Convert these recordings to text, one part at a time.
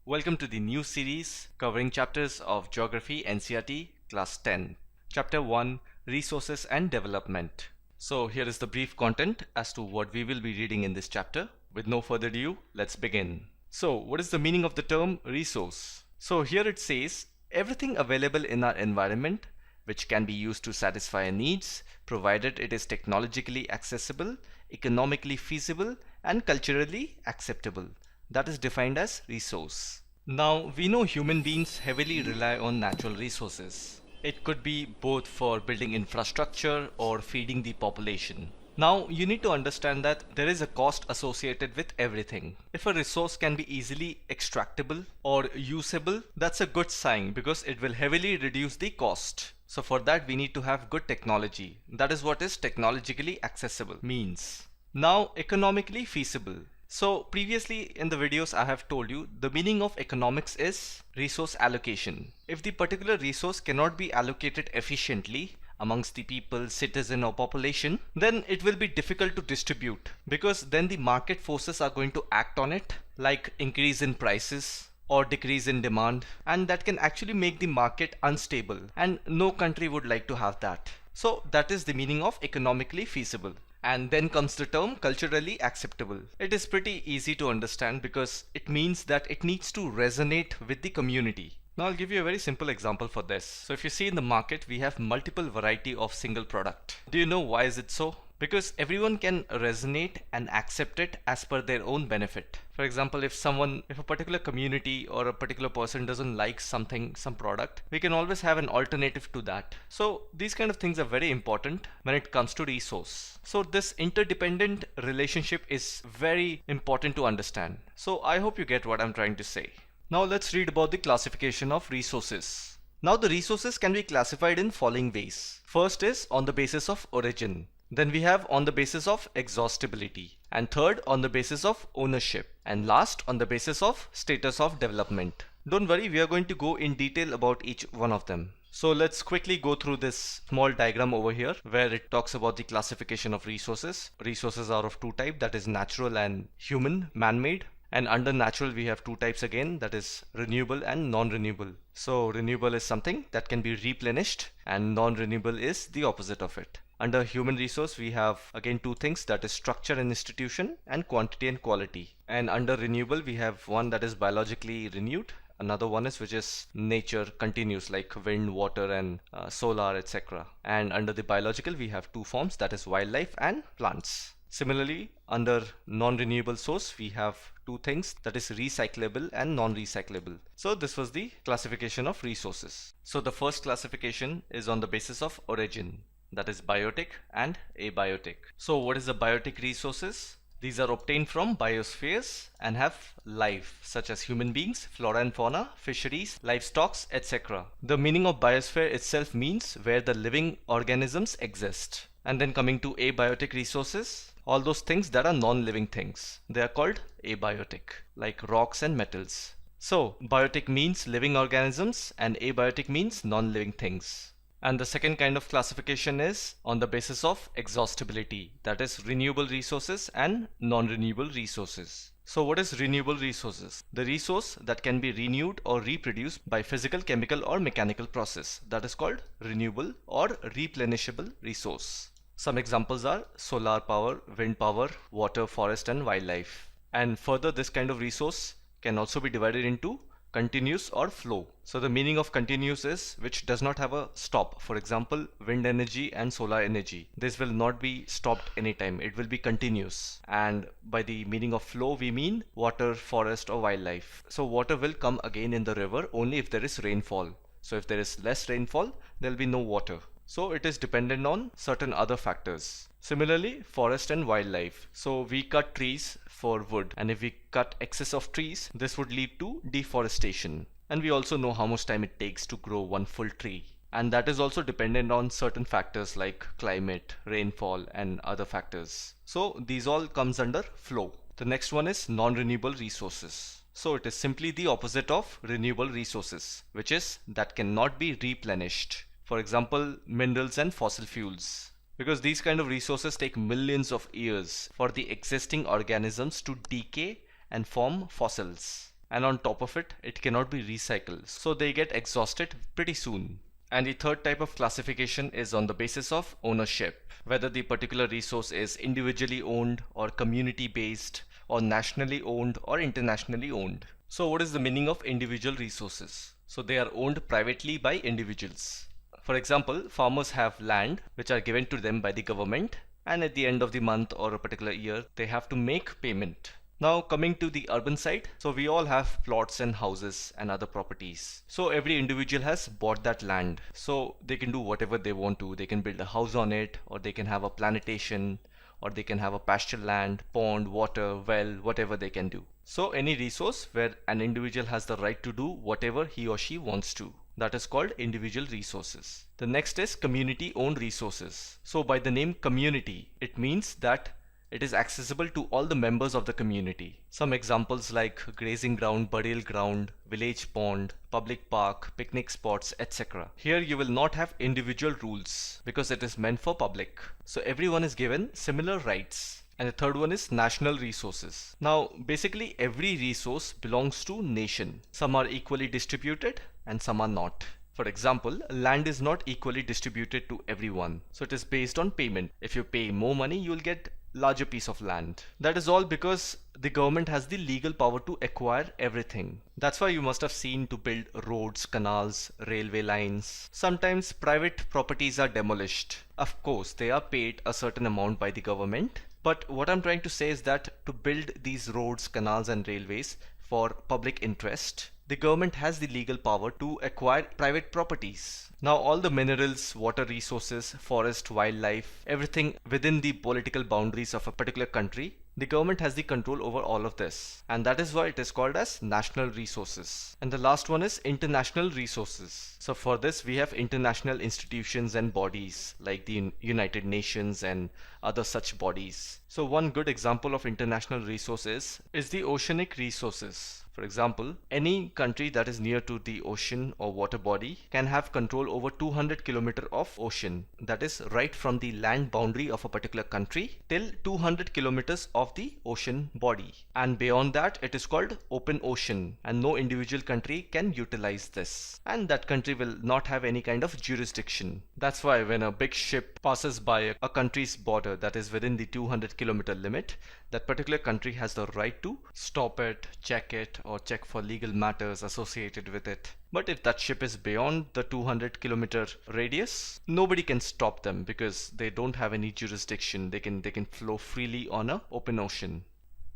Welcome to the new series covering chapters of Geography NCERT Class 10. Chapter 1, Resources and Development. So here is the brief content as to what we will be reading in this chapter. With no further ado, let's begin. So what is the meaning of the term resource? So here it says everything available in our environment which can be used to satisfy our needs, provided it is technologically accessible, economically feasible, and culturally acceptable. That is defined as resource. Now, we know human beings heavily rely on natural resources. It could be both for building infrastructure or feeding the population. Now, you need to understand that there is a cost associated with everything. If a resource can be easily extractable or usable, that's a good sign because it will heavily reduce the cost. So for that, we need to have good technology. That is what is technologically accessible means. Now, economically feasible. So previously in the videos I have told you the meaning of economics is resource allocation. If the particular resource cannot be allocated efficiently amongst the people, citizen or population, then it will be difficult to distribute because then the market forces are going to act on it, like increase in prices or decrease in demand, and that can actually make the market unstable, and no country would like to have that. So that is the meaning of economically feasible. And then comes the term culturally acceptable. It is pretty easy to understand because it means that it needs to resonate with the community. Now I'll give you a very simple example for this. So if you see in the market, we have multiple variety of single product. Do you know why is it so? Because everyone can resonate and accept it as per their own benefit. For example, if a particular community or a particular person doesn't like some product, we can always have an alternative to that. So these kind of things are very important when it comes to resource. So this interdependent relationship is very important to understand. So I hope you get what I'm trying to say. Now let's read about the classification of resources. Now the resources can be classified in following ways. First is on the basis of origin. Then we have on the basis of exhaustibility, and third on the basis of ownership, and last on the basis of status of development. Don't worry, we are going to go in detail about each one of them. So let's quickly go through this small diagram over here where it talks about the classification of resources. Resources are of two types, that is natural and human, man-made. And under natural we have two types again, that is renewable and non-renewable. So renewable is something that can be replenished and non-renewable is the opposite of it. Under human resource we have again two things, that is structure and institution and quantity and quality. And under renewable we have one that is biologically renewed, another one is which is nature continuous like wind, water and solar, etc. And under the biological we have two forms, that is wildlife and plants. Similarly, under non-renewable source we have two things, that is recyclable and non-recyclable. So this was the classification of resources. So the first classification is on the basis of origin, that is biotic and abiotic. So what is the biotic resources? These are obtained from biospheres and have life, such as human beings, flora and fauna, fisheries, livestock, etc. The meaning of biosphere itself means where the living organisms exist. And then coming to abiotic resources, all those things that are non-living things, they are called abiotic, like rocks and metals. So biotic means living organisms and abiotic means non-living things. And the second kind of classification is on the basis of exhaustibility, that is renewable resources and non-renewable resources. So what is renewable resources? The resource that can be renewed or reproduced by physical, chemical or mechanical process, that is called renewable or replenishable resource. Some examples are solar power, wind power, water, forest and wildlife. And further, this kind of resource can also be divided into continuous or flow. So the meaning of continuous is which does not have a stop. For example, wind energy and solar energy, this will not be stopped anytime, it will be continuous. And by the meaning of flow we mean water, forest or wildlife. So water will come again in the river only if there is rainfall. So if there is less rainfall, there will be no water. So it is dependent on certain other factors. Similarly, forest and wildlife. So we cut trees for wood, and if we cut excess of trees, this would lead to deforestation. And we also know how much time it takes to grow one full tree. And that is also dependent on certain factors like climate, rainfall and other factors. So these all comes under flow. The next one is non-renewable resources. So it is simply the opposite of renewable resources, which is that cannot be replenished. For example, minerals and fossil fuels. Because these kind of resources take millions of years for the existing organisms to decay and form fossils. and on top of it, it cannot be recycled. So they get exhausted pretty soon. And the third type of classification is on the basis of ownership, whether the particular resource is individually owned or community based or nationally owned or internationally owned. So what is the meaning of individual resources? So they are owned privately by individuals. For example, farmers have land which are given to them by the government, and at the end of the month or a particular year, they have to make payment. Now coming to the urban side, so we all have plots and houses and other properties. So every individual has bought that land. So they can do whatever they want to. They can build a house on it, or they can have a plantation, or they can have a pasture land, pond, water, well, whatever they can do. So any resource where an individual has the right to do whatever he or she wants to. That is called individual resources. The next is community owned resources. So by the name community, it means that it is accessible to all the members of the community. Some examples like grazing ground, burial ground, village pond, public park, picnic spots, etc. Here you will not have individual rules because it is meant for public. So everyone is given similar rights. And the third one is national resources. Now basically every resource belongs to nation. Some are equally distributed and some are not. For example, land is not equally distributed to everyone. So it is based on payment. If you pay more money, you will get larger piece of land. That is all because the government has the legal power to acquire everything. That's why you must have seen to build roads, canals, railway lines. Sometimes private properties are demolished. Of course, they are paid a certain amount by the government. But what I'm trying to say is that to build these roads, canals and railways for public interest, the government has the legal power to acquire private properties. Now all the minerals, water resources, forest, wildlife, everything within the political boundaries of a particular country, the government has the control over all of this. And that is why it is called as national resources. And the last one is international resources. So for this we have international institutions and bodies like the United Nations and other such bodies. So one good example of international resources is the oceanic resources. For example, any country that is near to the ocean or water body can have control over 200 kilometers of ocean. That is right from the land boundary of a particular country till 200 kilometers of the ocean body. And beyond that, it is called open ocean, and no individual country can utilize this. And that country will not have any kind of jurisdiction. That's why when a big ship passes by a country's border that is within the 200-kilometer limit, that particular country has the right to stop it, check it, or check for legal matters associated with it. But if that ship is beyond the 200-kilometer radius, nobody can stop them because they don't have any jurisdiction. They can flow freely on an open ocean.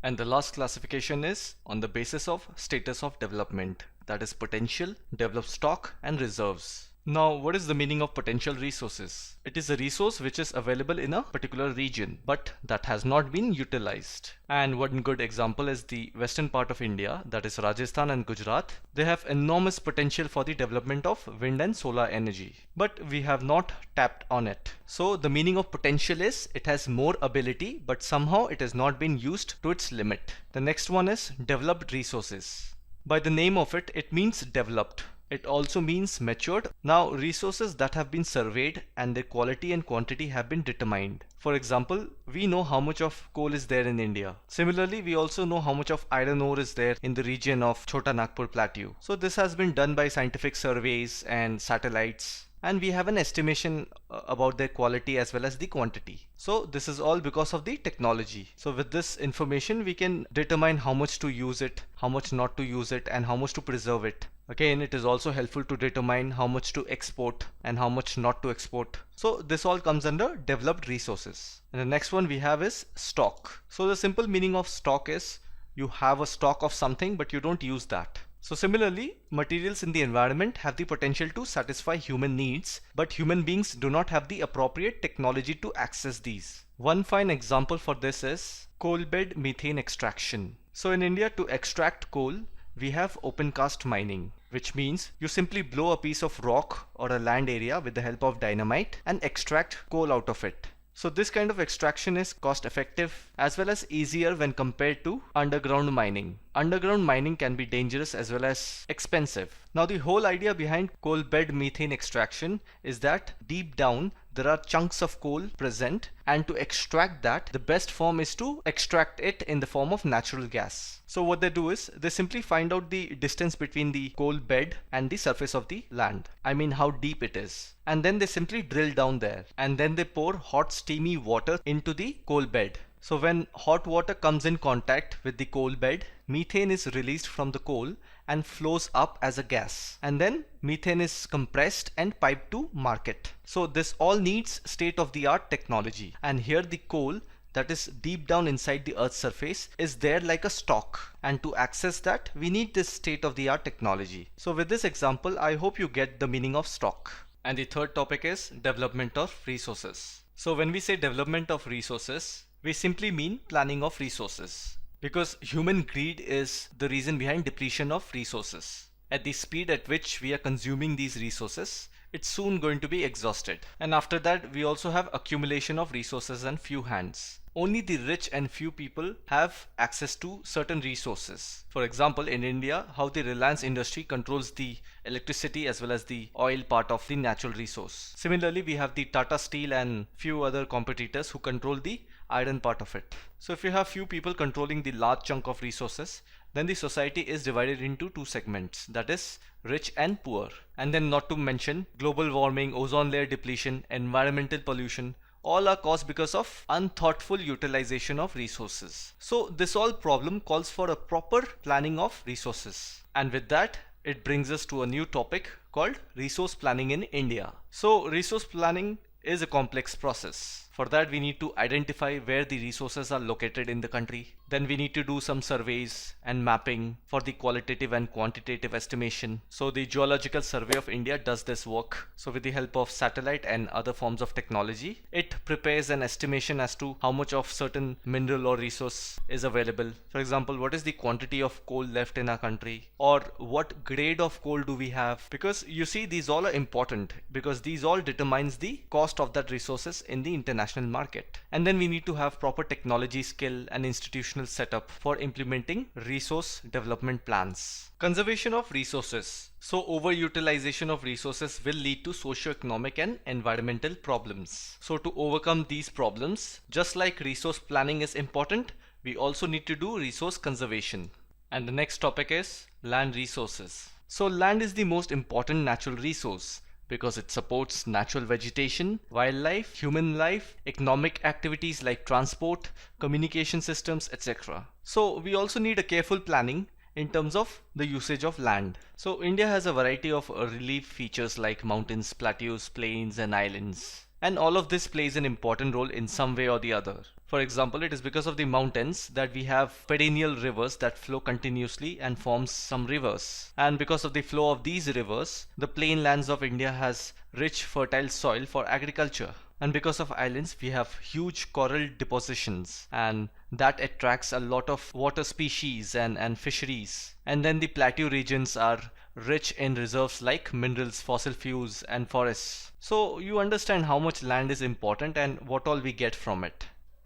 And the last classification is on the basis of status of development, that is potential, developed stock and reserves. Now, what is the meaning of potential resources? It is a resource which is available in a particular region, but that has not been utilized. And one good example is the western part of India, that is Rajasthan and Gujarat. They have enormous potential for the development of wind and solar energy, but we have not tapped on it. So the meaning of potential is it has more ability, but somehow it has not been used to its limit. The next one is developed resources. By the name of it, it means developed. It also means matured. Now resources that have been surveyed and their quality and quantity have been determined. For example, we know how much of coal is there in India. Similarly, we also know how much of iron ore is there in the region of Chota Nagpur Plateau. So this has been done by scientific surveys and satellites, and we have an estimation about their quality as well as the quantity. So this is all because of the technology. So with this information we can determine how much to use it, how much not to use it, and how much to preserve it. Again, it is also helpful to determine how much to export and how much not to export. So this all comes under developed resources. And the next one we have is stock. So the simple meaning of stock is you have a stock of something but you don't use that. So similarly, materials in the environment have the potential to satisfy human needs, but human beings do not have the appropriate technology to access these. One fine example for this is coal bed methane extraction. So in India, to extract coal, we have open cast mining, which means you simply blow a piece of rock or a land area with the help of dynamite and extract coal out of it. So this kind of extraction is cost effective as well as easier when compared to underground mining. Underground mining can be dangerous as well as expensive. Now the whole idea behind coal bed methane extraction is that deep down there are chunks of coal present, and to extract that, the best form is to extract it in the form of natural gas. So what they do is they simply find out the distance between the coal bed and the surface of the land. I mean how deep it is. And then they simply drill down there, and then they pour hot steamy water into the coal bed. So when hot water comes in contact with the coal bed, methane is released from the coal and flows up as a gas, and then methane is compressed and piped to market. So this all needs state-of-the-art technology, and here the coal that is deep down inside the earth's surface is there like a stock, and to access that we need this state-of-the-art technology. So with this example, I hope you get the meaning of stock. And the third topic is development of resources. So when we say development of resources, we simply mean planning of resources, because human greed is the reason behind depletion of resources. At the speed at which we are consuming these resources, it's soon going to be exhausted. And after that, we also have accumulation of resources and few hands. Only the rich and few people have access to certain resources. For example, in India, how the Reliance industry controls the electricity as well as the oil part of the natural resource. Similarly, we have the Tata Steel and few other competitors who control the iron part of it. So if you have few people controlling the large chunk of resources, then the society is divided into two segments, that is rich and poor. And then not to mention global warming, ozone layer depletion, environmental pollution, all are caused because of unthoughtful utilization of resources. So this all problem calls for a proper planning of resources. And with that, it brings us to a new topic called resource planning in India. So resource planning is a complex process. For that, we need to identify where the resources are located in the country. Then we need to do some surveys and mapping for the qualitative and quantitative estimation. So the Geological Survey of India does this work. So with the help of satellite and other forms of technology, it prepares an estimation as to how much of certain mineral or resource is available. For example, what is the quantity of coal left in our country, or what grade of coal do we have? Because you see, these all are important because these all determines the cost of that resources in the international market. And then we need to have proper technology skill and institutional setup for implementing resource development plans. Conservation of resources. So overutilization of resources will lead to socio-economic and environmental problems. So to overcome these problems, just like resource planning is important, we also need to do resource conservation. And the next topic is land resources. So land is the most important natural resource, because it supports natural vegetation, wildlife, human life, economic activities like transport, communication systems, etc. So we also need a careful planning in terms of the usage of land. So India has a variety of relief features like mountains, plateaus, plains and islands. And all of this plays an important role in some way or the other. For example, it is because of the mountains that we have perennial rivers that flow continuously and forms some rivers. And because of the flow of these rivers, the plain lands of India has rich fertile soil for agriculture. And because of islands, we have huge coral depositions, and that attracts a lot of water species and fisheries. And then the plateau regions are rich in reserves like minerals, fossil fuels and forests. So you understand how much land is important and what all we get from it.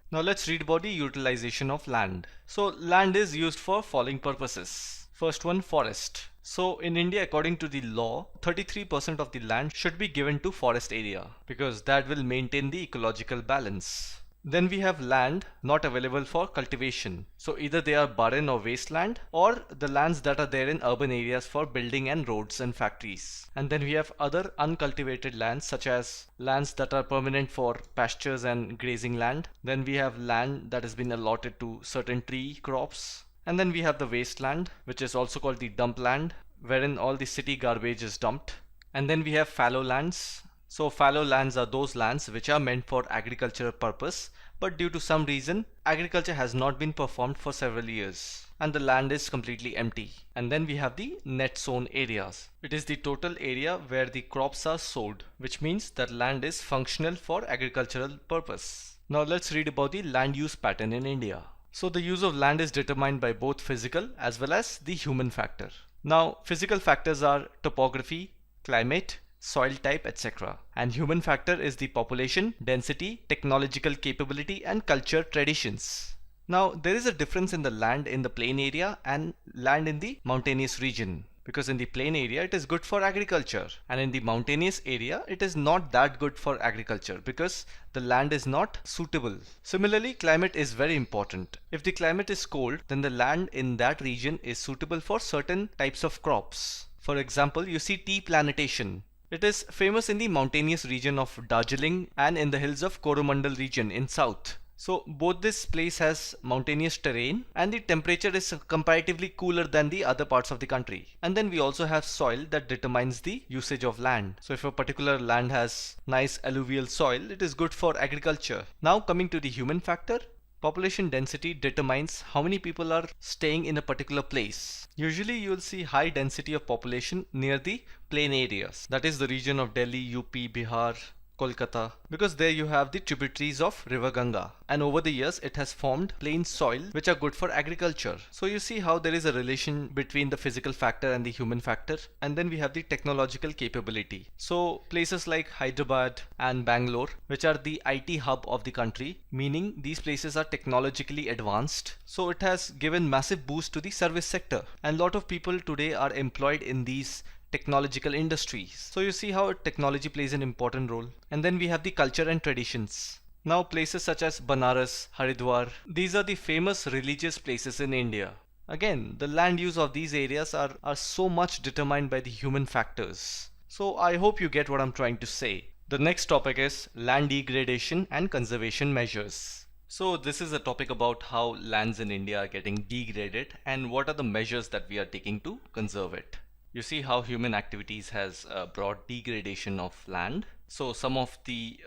Now let's read about the utilization of land. So land is used for following purposes. First one, forest. So in India, according to the law, 33% of the land should be given to forest area because that will maintain the ecological balance. Then we have land not available for cultivation. So either they are barren or wasteland, or the lands that are there in urban areas for building and roads and factories. And then we have other uncultivated lands such as lands that are permanent for pastures and grazing land. Then we have land that has been allotted to certain tree crops. And then we have the wasteland, which is also called the dump land, wherein all the city garbage is dumped. And then we have fallow lands. So fallow lands are those lands which are meant for agricultural purpose, but due to some reason, agriculture has not been performed for several years and the land is completely empty. And then we have the net sown areas. It is the total area where the crops are sowed, which means that land is functional for agricultural purpose. Now let's read about the land use pattern in India. So the use of land is determined by both physical as well as the human factor. Now physical factors are topography, climate, soil type, etc. And human factor is the population, density, technological capability and culture traditions. Now there is a difference in the land in the plain area and land in the mountainous region, because in the plain area it is good for agriculture, and in the mountainous area it is not that good for agriculture because the land is not suitable. Similarly, climate is very important. If the climate is cold, then the land in that region is suitable for certain types of crops. For example, you see tea plantation. It is famous in the mountainous region of Darjeeling and in the hills of Coromandel region in south. So both this place has mountainous terrain and the temperature is comparatively cooler than the other parts of the country. And then we also have soil that determines the usage of land. So if a particular land has nice alluvial soil, it is good for agriculture. Now coming to the human factor. Population density determines how many people are staying in a particular place. Usually you will see high density of population near the plain areas. That is the region of Delhi, UP, Bihar, Kolkata, because there you have the tributaries of river Ganga, and over the years it has formed plain soil which are good for agriculture. So you see how there is a relation between the physical factor and the human factor, and then we have the technological capability. So places like Hyderabad and Bangalore, which are the IT hub of the country, meaning these places are technologically advanced, so it has given massive boost to the service sector, and a lot of people today are employed in these technological industries. So you see how technology plays an important role. And then we have the culture and traditions. Now places such as Banaras, Haridwar, these are the famous religious places in India. Again, the land use of these areas are so much determined by the human factors. So I hope you get what I'm trying to say. The next topic is land degradation and conservation measures. So this is a topic about how lands in India are getting degraded and what are the measures that we are taking to conserve it. You see how human activities has brought degradation of land. So some of the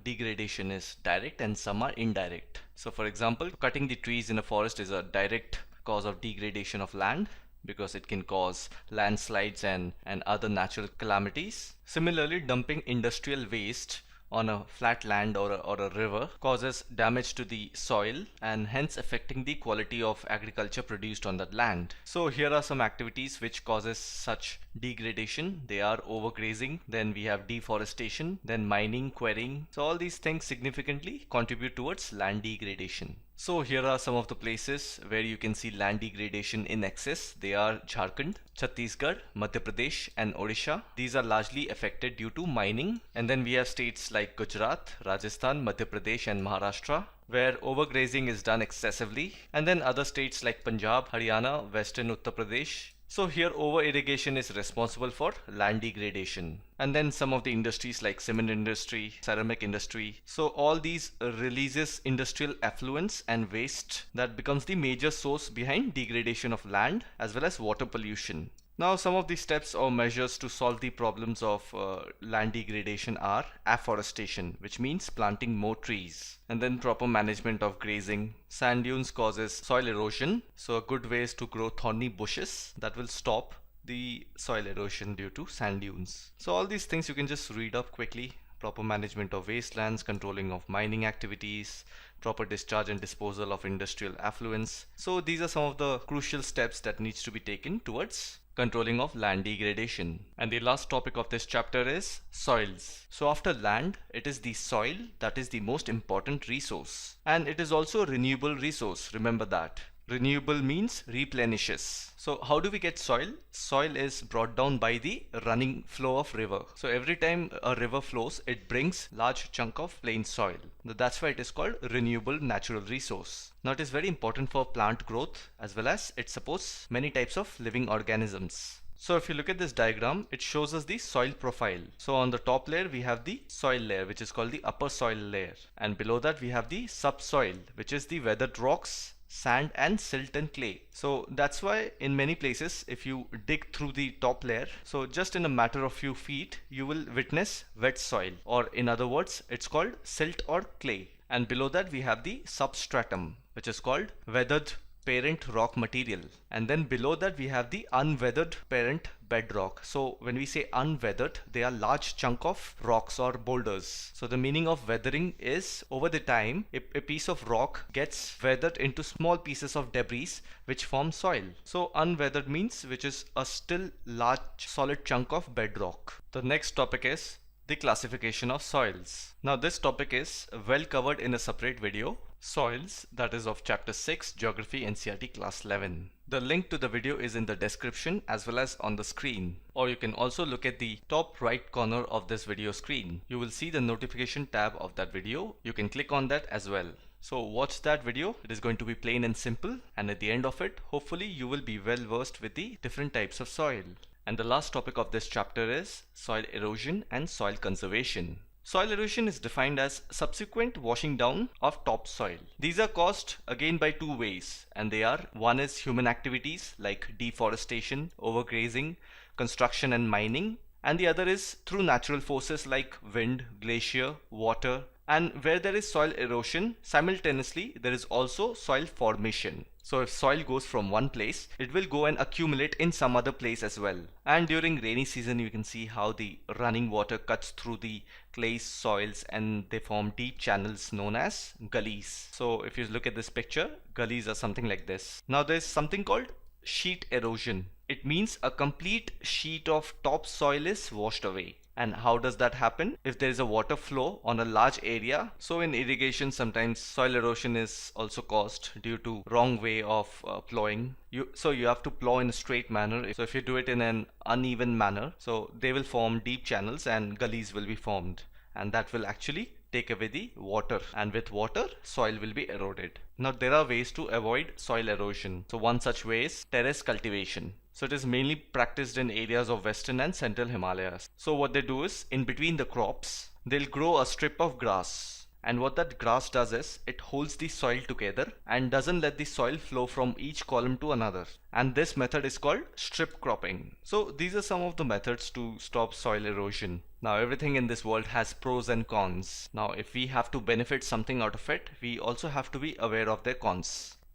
degradation is direct and some are indirect. So for example, cutting the trees in a forest is a direct cause of degradation of land because it can cause landslides and other natural calamities. Similarly, dumping industrial waste on a flat land or a river causes damage to the soil and hence affecting the quality of agriculture produced on that land. So here are some activities which causes such degradation. They are overgrazing, then we have deforestation, then mining, quarrying. So all these things significantly contribute towards land degradation. So here are some of the places where you can see land degradation in excess. They are Jharkhand, Chhattisgarh, Madhya Pradesh and Odisha. These are largely affected due to mining. And then we have states like Gujarat, Rajasthan, Madhya Pradesh and Maharashtra, where overgrazing is done excessively. And then other states like Punjab, Haryana, Western Uttar Pradesh. So here over irrigation is responsible for land degradation. And then some of the industries like cement industry, ceramic industry. So all these releases industrial effluents and waste that becomes the major source behind degradation of land as well as water pollution. Now some of the steps or measures to solve the problems of land degradation are afforestation, which means planting more trees, and then proper management of grazing. Sand dunes causes soil erosion, so a good way is to grow thorny bushes that will stop the soil erosion due to sand dunes. So all these things you can just read up quickly. Proper management of wastelands, controlling of mining activities, proper discharge and disposal of industrial affluents. So these are some of the crucial steps that needs to be taken towards controlling of land degradation. And the last topic of this chapter is soils. So after land, it is the soil that is the most important resource. And it is also a renewable resource, remember that. Renewable means replenishes. So how do we get soil? Soil is brought down by the running flow of river. So every time a river flows, it brings large chunk of plain soil. That's why it is called renewable natural resource. Now it is very important for plant growth as well as it supports many types of living organisms. So if you look at this diagram, it shows us the soil profile. So on the top layer we have the soil layer, which is called the upper soil layer, and below that we have the subsoil, which is the weathered rocks, sand and silt and clay. So that's why in many places if you dig through the top layer, so just in a matter of few feet you will witness wet soil, or in other words it's called silt or clay. And below that we have the substratum, which is called weathered parent rock material, and then below that we have the unweathered parent bedrock. So when we say unweathered, they are large chunk of rocks or boulders. So the meaning of weathering is over the time a piece of rock gets weathered into small pieces of debris which form soil. So unweathered means which is a still large solid chunk of bedrock. The next topic is the classification of soils. Now this topic is well covered in a separate video, Soils, that is of chapter 6, Geography NCERT class 11. The link to the video is in the description as well as on the screen, or you can also look at the top right corner of this video screen. You will see the notification tab of that video. You can click on that as well. So watch that video. It is going to be plain and simple, and at the end of it, hopefully you will be well versed with the different types of soil. And the last topic of this chapter is soil erosion and soil conservation. Soil erosion is defined as subsequent washing down of topsoil. These are caused again by two ways, and they are: one is human activities like deforestation, overgrazing, construction and mining, and the other is through natural forces like wind, glacier, water. And where there is soil erosion, simultaneously there is also soil formation. So if soil goes from one place, it will go and accumulate in some other place as well. And during rainy season, you can see how the running water cuts through the clay soils and they form deep channels known as gullies. So if you look at this picture, gullies are something like this. Now there's something called sheet erosion. It means a complete sheet of topsoil is washed away. And how does that happen? If there is a water flow on a large area, so in irrigation sometimes soil erosion is also caused due to wrong way of plowing. So you have to plow in a straight manner. So if you do it in an uneven manner, so they will form deep channels and gullies will be formed, and that will actually take away the water, and with water soil will be eroded. Now there are ways to avoid soil erosion. So one such way is terrace cultivation. So it is mainly practiced in areas of western and central Himalayas. So what they do is, in between the crops, they'll grow a strip of grass. And what that grass does is, it holds the soil together and doesn't let the soil flow from each column to another. And this method is called strip cropping. So these are some of the methods to stop soil erosion. Now everything in this world has pros and cons. Now if we have to benefit something out of it, we also have to be aware of their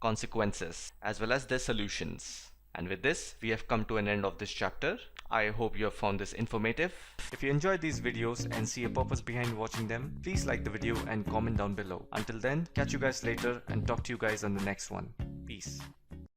consequences, as well as their solutions. And with this, we have come to an end of this chapter. I hope you have found this informative. If you enjoyed these videos and see a purpose behind watching them, please like the video and comment down below. Until then, catch you guys later and talk to you guys on the next one. Peace.